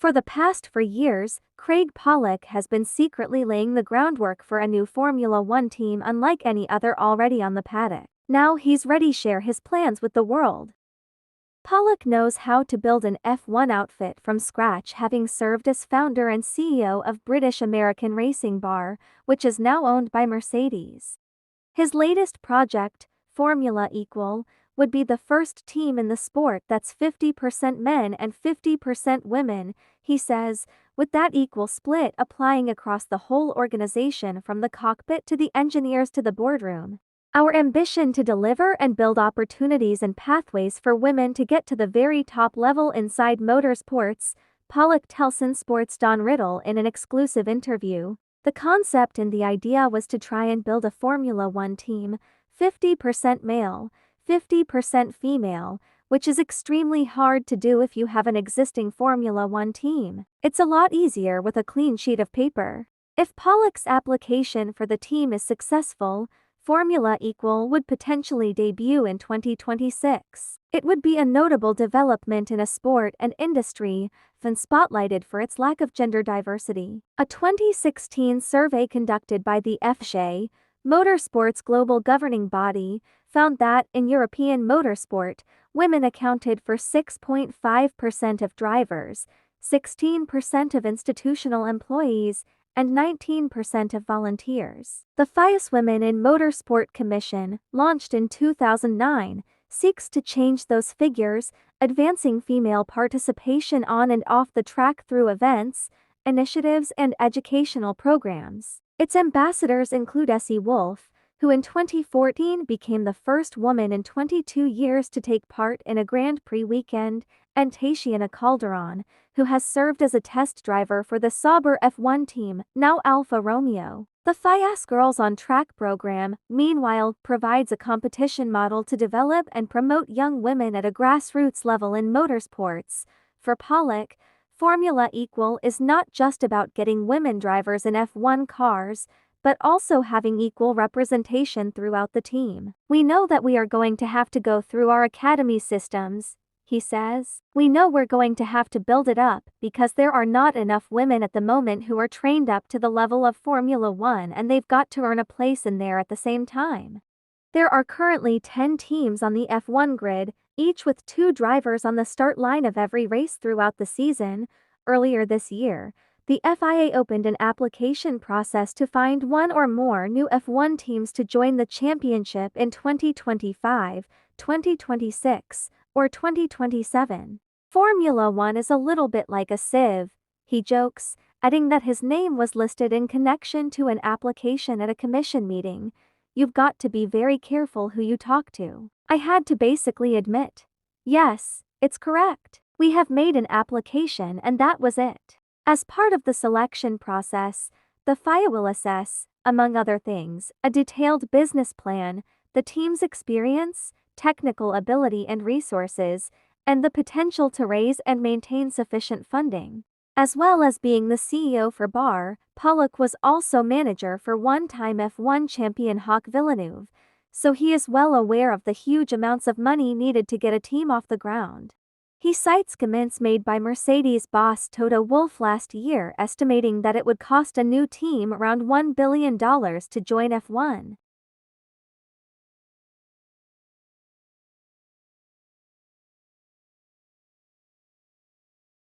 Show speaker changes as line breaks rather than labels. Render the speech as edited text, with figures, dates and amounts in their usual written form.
For the past 4 years, Craig Pollock has been secretly laying the groundwork for a new Formula One team unlike any other already on the paddock. Now he's ready to share his plans with the world. Pollock knows how to build an F1 outfit from scratch, having served as founder and CEO of British American Racing Bar, which is now owned by Mercedes. His latest project, Formula Equal, would be the first team in the sport that's 50% men and 50% women, he says, with that equal split applying across the whole organization from the cockpit to the engineers to the boardroom. Our ambition to deliver and build opportunities and pathways for women to get to the very top level inside motorsports, Pollock tells Sports Don Riddell in an exclusive interview. The concept and the idea was to try and build a Formula One team, 50% male, 50% female, which is extremely hard to do if you have an existing Formula One team. It's a lot easier with a clean sheet of paper. If Pollock's application for the team is successful, Formula Equal would potentially debut in 2026. It would be a notable development in a sport and industry often spotlighted for its lack of gender diversity. A 2016 survey conducted by the FIA, Motorsports global governing body, found that, in European motorsport, women accounted for 6.5% of drivers, 16% of institutional employees, and 19% of volunteers. The FIA's Women in Motorsport Commission, launched in 2009, seeks to change those figures, advancing female participation on and off the track through events, initiatives, and educational programs. Its ambassadors include Essie Wolf, who in 2014 became the first woman in 22 years to take part in a Grand Prix weekend, and Tatiana Calderon, who has served as a test driver for the Sauber F1 team, now Alfa Romeo. The FIA's Girls on Track program, meanwhile, provides a competition model to develop and promote young women at a grassroots level in motorsports. For Pollock, Formula Equal is not just about getting women drivers in F1 cars, but also having equal representation throughout the team. We know that we are going to have to go through our academy systems, he says. We know we're going to have to build it up because there are not enough women at the moment who are trained up to the level of Formula One, and they've got to earn a place in there at the same time. There are currently 10 teams on the F1 grid, each with 2 drivers on the start line of every race throughout the season. Earlier this year, the FIA opened an application process to find one or more new F1 teams to join the championship in 2025, 2026, or 2027. Formula One is a little bit like a sieve, he jokes, adding that his name was listed in connection to an application at a commission meeting. You've got to be very careful who you talk to. I had to basically admit, yes, it's correct. We have made an application and that was it. As part of the selection process, the FIA will assess, among other things, a detailed business plan, the team's experience, technical ability and resources, and the potential to raise and maintain sufficient funding. As well as being the CEO for Bar, Pollock was also manager for one-time F1 champion Jacques Villeneuve, so he is well aware of the huge amounts of money needed to get a team off the ground. He cites comments made by Mercedes boss Toto Wolff last year estimating that it would cost a new team around $1 billion to join F1.